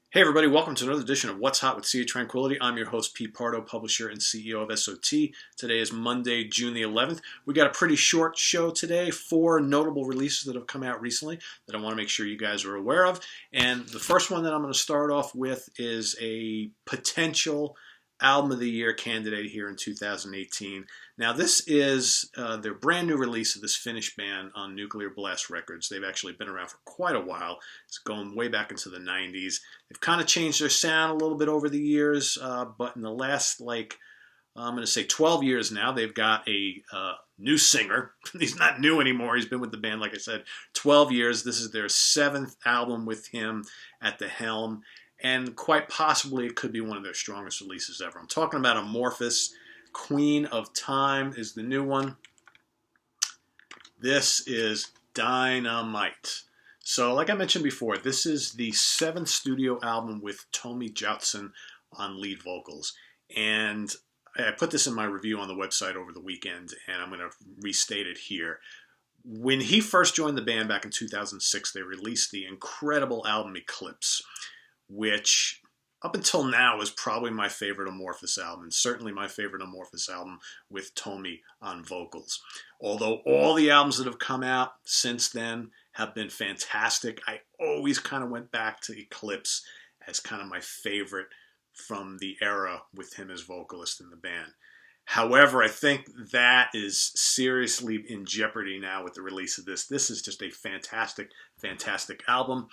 Hey everybody, welcome to another edition of What's Hot with Tranquility. I'm your host, Pardo, publisher and CEO of SOT. Today is Monday, June the 11th. We got a pretty short show today, 4 notable releases that have come out recently that I want to make sure you guys are aware of. And the first one that I'm going to start off with is a potential Album of the Year candidate here in 2018. Now this is their brand new release of this Finnish band on Nuclear Blast Records. They've actually been around for quite a while. It's going way back into the 90s. They've kind of changed their sound a little bit over the years, but in the last, I'm going to say 12 years now, they've got a new singer. He's not new anymore. He's been with the band, like I said, 12 years. This is their 7th album with him at the helm, and quite possibly it could be one of their strongest releases ever. I'm talking about Amorphis. Queen of Time is the new one. This is dynamite. So, like I mentioned before, this is the 7th studio album with Tommy Joutsen on lead vocals. And I put this in my review on the website over the weekend, and I'm going to restate it here. When he first joined the band back in 2006, they released the incredible album Eclipse, which up until now is probably my favorite Amorphis album, and certainly my favorite Amorphis album with Tommy on vocals. Although all the albums that have come out since then have been fantastic, I always kind of went back to Eclipse as kind of my favorite from the era with him as vocalist in the band. However, I think that is seriously in jeopardy now with the release of this. This is just a fantastic, fantastic album.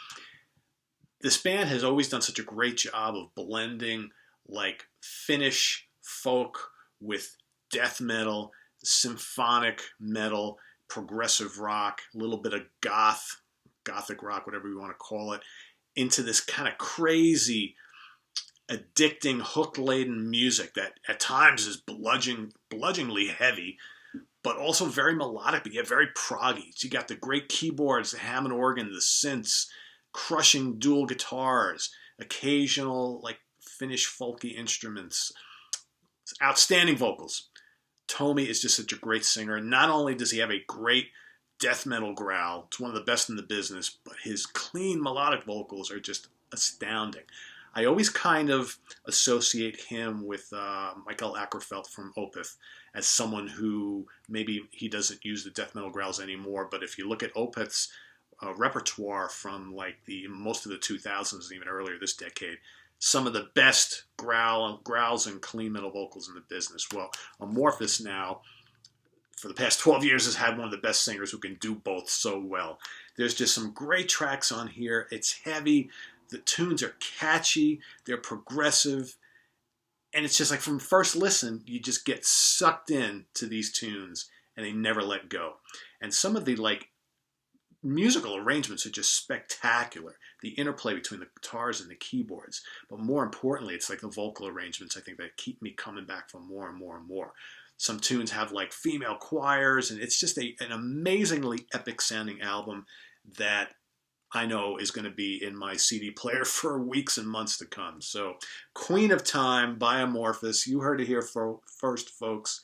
This band has always done such a great job of blending like Finnish folk with death metal, symphonic metal, progressive rock, a little bit of gothic rock, whatever you want to call it, into this kind of crazy, addicting, hook-laden music that at times is bludgeoningly heavy, but also very melodic, but yet very proggy. So you got the great keyboards, the Hammond organ, the synths, crushing dual guitars, occasional like Finnish folky instruments, outstanding vocals. Tommy is just such a great singer. Not only does he have a great death metal growl, it's one of the best in the business, but his clean melodic vocals are just astounding. I always kind of associate him with Michael Ackerfeld from Opeth as someone who maybe he doesn't use the death metal growls anymore, but if you look at Opeth's repertoire from like the most of the 2000s and even earlier this decade, some of the best growls and clean metal vocals in the business. Well, Amorphis now, for the past 12 years, has had one of the best singers who can do both so well. There's just some great tracks on here. It's heavy. The tunes are catchy. They're progressive. And it's just like from first listen, you just get sucked in to these tunes and they never let go. And some of the like musical arrangements are just spectacular. The interplay between the guitars and the keyboards. But more importantly, it's like the vocal arrangements, I think, that keep me coming back for more and more and more. Some tunes have like female choirs, and it's just an amazingly epic sounding album that I know is going to be in my CD player for weeks and months to come. So, Queen of Time by Amorphis. You heard it here first, folks.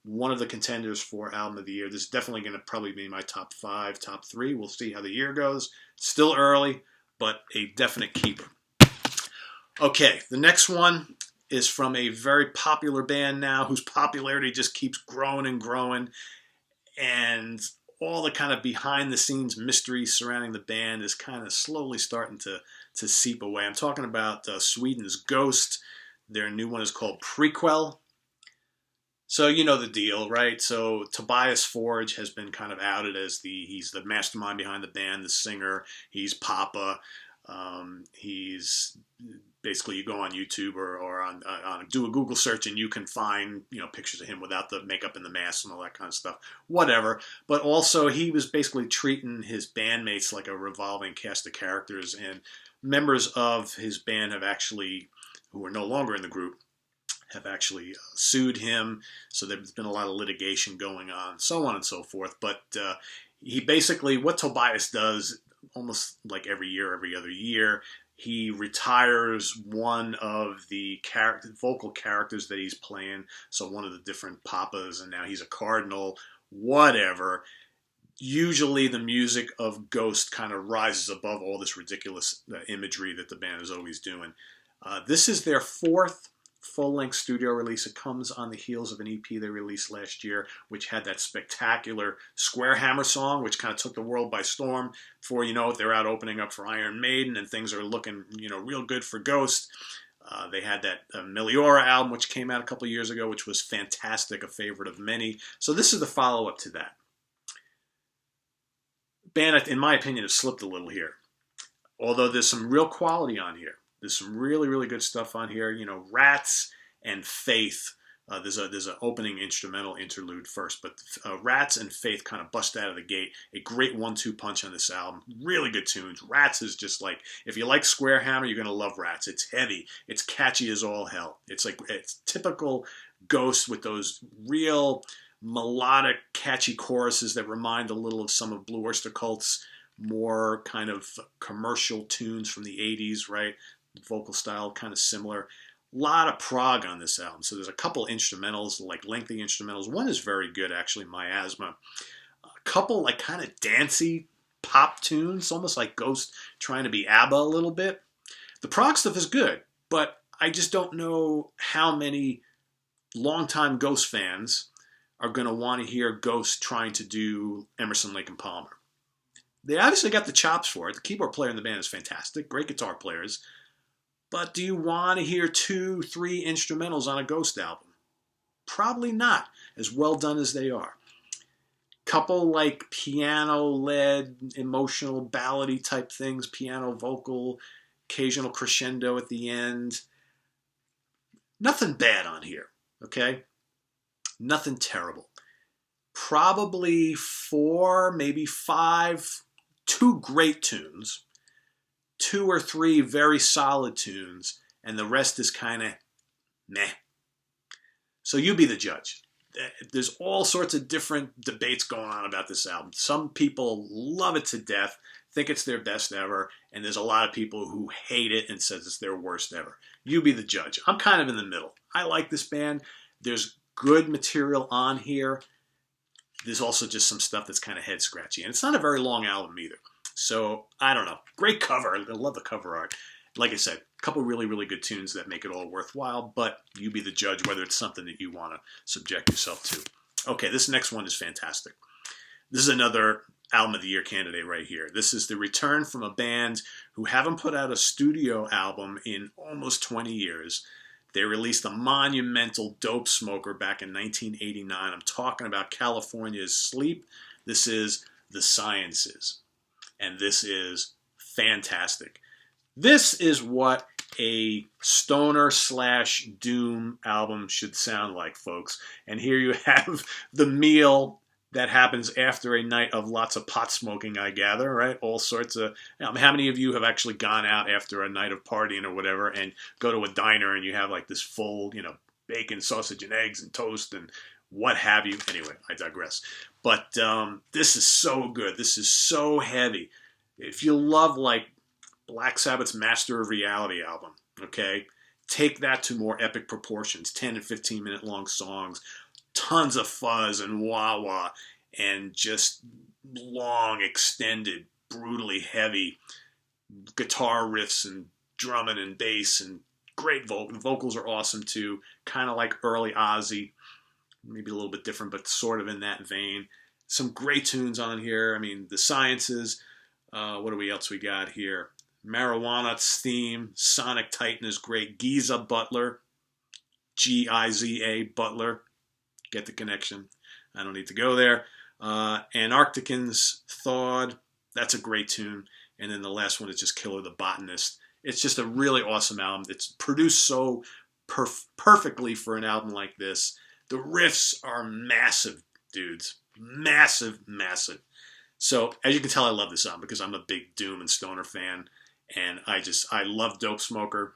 One of the contenders for Album of the Year. This is definitely going to probably be my top 5, top 3. We'll see how the year goes. Still early, but a definite keeper. Okay, the next one is from a very popular band now whose popularity just keeps growing and growing. And all the kind of behind-the-scenes mystery surrounding the band is kind of slowly starting to seep away. I'm talking about Sweden's Ghost. Their new one is called Prequel. So you know the deal, right? So Tobias Forge has been kind of outed as he's the mastermind behind the band, the singer. He's Papa. He's basically, you go on YouTube or on do a Google search and you can find pictures of him without the makeup and the mask and all that kind of stuff. Whatever. But also he was basically treating his bandmates like a revolving cast of characters, and members of his band who are no longer in the group, have actually sued him. So there's been a lot of litigation going on, so on and so forth. But he basically, what Tobias does almost like every other year, he retires one of the vocal characters that he's playing. So one of the different papas, and now he's a cardinal, whatever. usually the music of Ghost kind of rises above all this ridiculous imagery that the band is always doing. This is their fourth full-length studio release. It comes on the heels of an EP they released last year, which had that spectacular Square Hammer song, which kind of took the world by storm. Before you know it, they're out opening up for Iron Maiden, and things are looking, real good for Ghost. They had that Meliora album, which came out a couple years ago, which was fantastic, a favorite of many. So this is the follow-up to that. Band, in my opinion, has slipped a little here. Although there's some real quality on here. There's some really, really good stuff on here. Rats and Faith. There's an opening instrumental interlude first, but Rats and Faith kind of bust out of the gate. A great 1-2 punch on this album. Really good tunes. Rats is just like, if you like Square Hammer, you're going to love Rats. It's heavy. It's catchy as all hell. It's typical Ghost with those real melodic, catchy choruses that remind a little of some of Blue Oyster Cult's more kind of commercial tunes from the 80s, right? Vocal style kind of similar. A lot of prog on this album. So there's a couple instrumentals, like lengthy instrumentals. One is very good, actually, Miasma. A couple like kind of dancey pop tunes, almost like Ghost trying to be ABBA a little bit. The prog stuff is good, but I just don't know how many longtime Ghost fans are going to want to hear Ghost trying to do Emerson, Lake and Palmer. They obviously got the chops for it. The keyboard player in the band is fantastic. Great guitar players. But do you want to hear 2-3 instrumentals on a Ghost album? Probably not, as well done as they are. Couple like piano-led, emotional, ballady type things, piano, vocal, occasional crescendo at the end. Nothing bad on here, okay? Nothing terrible. Probably 4, maybe 5, 2 great tunes, 2 or 3 very solid tunes, and the rest is kind of meh. So you be the judge. There's all sorts of different debates going on about this album. Some people love it to death, think it's their best ever, and there's a lot of people who hate it and says it's their worst ever. You be the judge. I'm kind of in the middle. I like this band. There's good material on here. There's also just some stuff that's kind of head scratchy. And it's not a very long album either. So, I don't know. Great cover. I love the cover art. Like I said, a couple really, really good tunes that make it all worthwhile. But you be the judge whether it's something that you want to subject yourself to. Okay, this next one is fantastic. This is another album of the year candidate right here. This is the return from a band who haven't put out a studio album in almost 20 years. They released a monumental Dope Smoker back in 1989. I'm talking about California's Sleep. This is The Sciences. And this is fantastic. This is what a stoner / doom album should sound like, folks. And here you have the meal that happens after a night of lots of pot smoking, I gather, right? All sorts of... how many of you have actually gone out after a night of partying or whatever and go to a diner and you have like this full, bacon, sausage, and eggs and toast and what have you? Anyway, I digress. But this is so good. This is so heavy. If you love like Black Sabbath's Master of Reality album, okay, take that to more epic proportions. 10 and 15 minute long songs. Tons of fuzz and wah-wah and just long, extended, brutally heavy guitar riffs and drumming and bass and great vocals. The vocals are awesome too, kind of like early Ozzy, maybe a little bit different, but sort of in that vein. Some great tunes on here. I mean, The Sciences. What do we else we got here? Marijuana's Theme. Sonic Titan is great. Giza Butler. Giza Butler. Get the connection. I don't need to go there. Antarcticans Thawed. That's a great tune. And then the last one is just Killer the Botanist. It's just a really awesome album. It's produced so perfectly for an album like this. The riffs are massive, dudes. Massive, massive. So, as you can tell, I love this album because I'm a big Doom and Stoner fan. And I love Dope Smoker.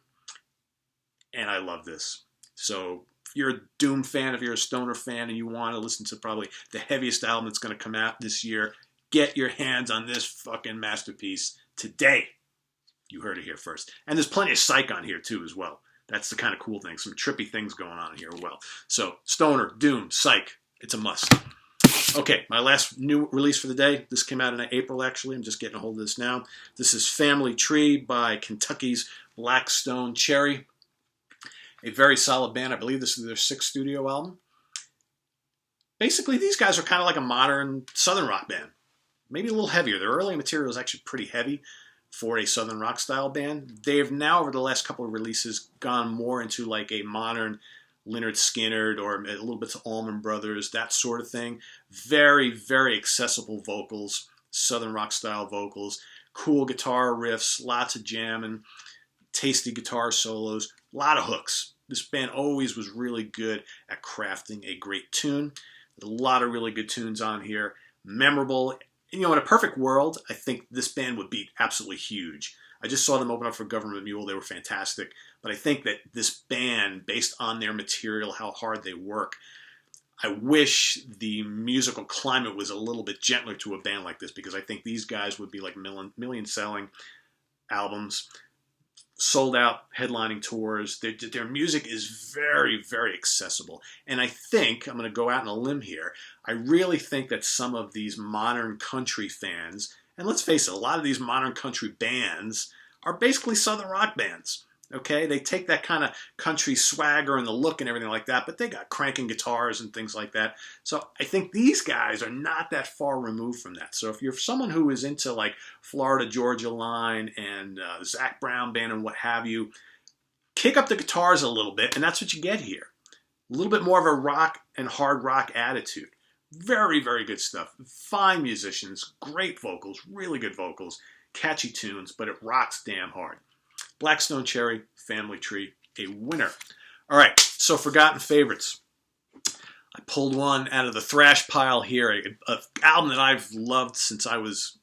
And I love this. So, if you're a Doom fan, if you're a Stoner fan, and you want to listen to probably the heaviest album that's going to come out this year, get your hands on this fucking masterpiece today. You heard it here first. And there's plenty of psych on here, too, as well. That's the kind of cool thing. Some trippy things going on here as well. So, Stoner, Doom, Psych. It's a must. Okay, my last new release for the day. This came out in April, actually. I'm just getting a hold of this now. This is Family Tree by Kentucky's Blackstone Cherry. A very solid band. I believe this is their 6th studio album. Basically, these guys are kind of like a modern Southern rock band. Maybe a little heavier. Their early material is actually pretty heavy for a Southern rock style band. They have now, over the last couple of releases, gone more into like a modern Lynyrd Skynyrd or a little bit to Allman Brothers, that sort of thing. Very, very accessible vocals, Southern rock style vocals, cool guitar riffs, lots of jamming, tasty guitar solos, a lot of hooks. This band always was really good at crafting a great tune. A lot of really good tunes on here, memorable. And, in a perfect world, I think this band would be absolutely huge. I just saw them open up for Government Mule. They were fantastic. But I think that this band, based on their material, how hard they work, I wish the musical climate was a little bit gentler to a band like this, because I think these guys would be like million-selling albums, sold out headlining tours. Their music is very, very accessible. And I think, I'm going to go out on a limb here, I really think that some of these modern country fans, and let's face it, a lot of these modern country bands are basically Southern rock bands. Okay, they take that kind of country swagger and the look and everything like that, but they got cranking guitars and things like that. So I think these guys are not that far removed from that. So if you're someone who is into like Florida Georgia Line and Zac Brown Band and what have you, kick up the guitars a little bit, and that's what you get here. A little bit more of a rock and hard rock attitude. Very, very good stuff. Fine musicians, great vocals, really good vocals, catchy tunes, but it rocks damn hard. Blackstone Cherry, Family Tree, a winner. All right, so forgotten favorites. I pulled one out of the thrash pile here, an album that I've loved since I was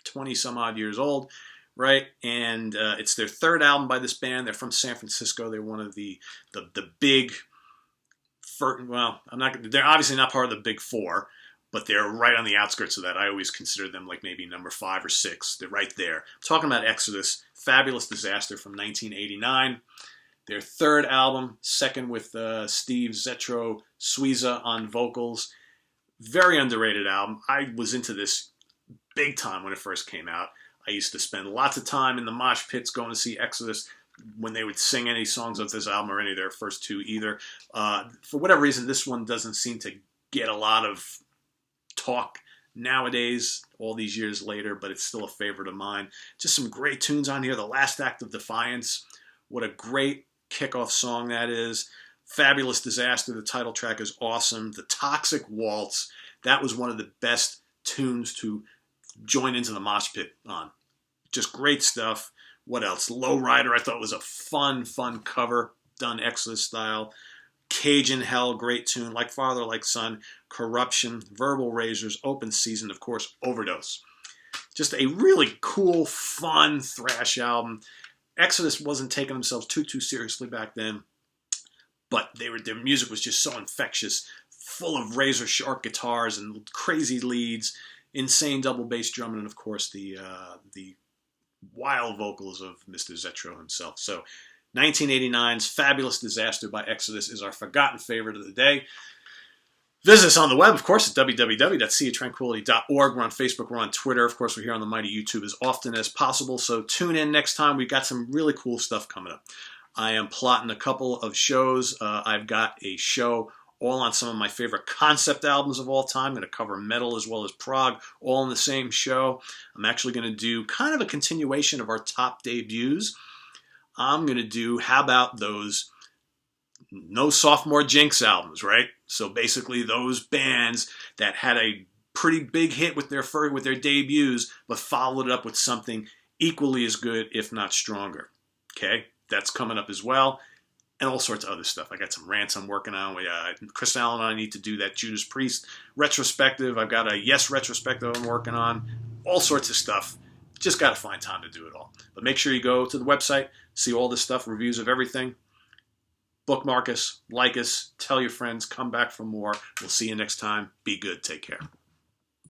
20-some-odd years old, right? And it's their 3rd album by this band. They're from San Francisco. They're one of the big, they're obviously not part of the Big Four, but they're right on the outskirts of that. I always consider them like maybe number 5 or 6. They're right there. I'm talking about Exodus, Fabulous Disaster from 1989. Their 3rd album, 2nd with Steve Zetro Suiza on vocals. Very underrated album. I was into this big time when it first came out. I used to spend lots of time in the mosh pits going to see Exodus when they would sing any songs of this album or any of their first 2 either. For whatever reason, this one doesn't seem to get a lot of talk nowadays, all these years later, but it's still a favorite of mine. Just some great tunes on here. The Last Act of Defiance, what a great kickoff song that is. Fabulous Disaster, the title track is awesome. The Toxic Waltz, that was one of the best tunes to join into the mosh pit on. Just great stuff. What else? Lowrider, I thought was a fun cover, done Exodus style. Cajun Hell, great tune. Like Father, Like Son. Corruption, Verbal Razors, Open Season, of course, Overdose. Just a really cool, fun thrash album. Exodus wasn't taking themselves too seriously back then, but their music was just so infectious, full of razor-sharp guitars and crazy leads, insane double bass drumming, and of course the wild vocals of Mr. Zetro himself. So 1989's Fabulous Disaster by Exodus is our forgotten favorite of the day. Visit us on the web, of course, at www.seatranquility.org. We're on Facebook, we're on Twitter. Of course, we're here on the mighty YouTube as often as possible, so tune in next time. We've got some really cool stuff coming up. I am plotting a couple of shows. I've got a show all on some of my favorite concept albums of all time. I'm going to cover metal as well as prog, all in the same show. I'm actually going to do kind of a continuation of our top debuts. I'm going to do, how about those No Sophomore Jinx albums, right? So basically those bands that had a pretty big hit with their debuts, but followed it up with something equally as good, if not stronger. Okay, that's coming up as well. And all sorts of other stuff. I got some rants I'm working on. Chris Allen and I need to do that Judas Priest retrospective. I've got a Yes retrospective I'm working on. All sorts of stuff. Just got to find time to do it all. But make sure you go to the website, see all this stuff, reviews of everything. Bookmark us, like us, tell your friends, come back for more. We'll see you next time. Be good. Take care.